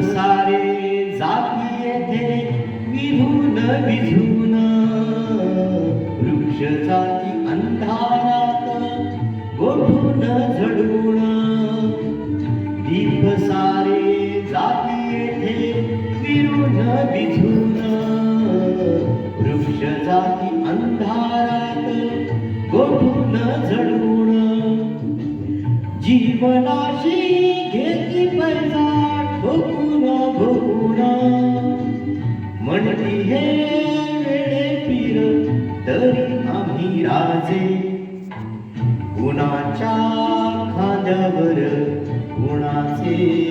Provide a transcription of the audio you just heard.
सारे जाती येथे विधून विझून वृक्ष जाती अंधारात गोठून झडून दीप सारे जाती येथे विरून विझून वृक्ष जाती अंधारात गोठून झडून जीवनाशी घेती पैसा ठोकून भोकून म्हणती हे वेडे पीर तरी आम्ही राजे कुणाच्या खांद्यावर कुणाचे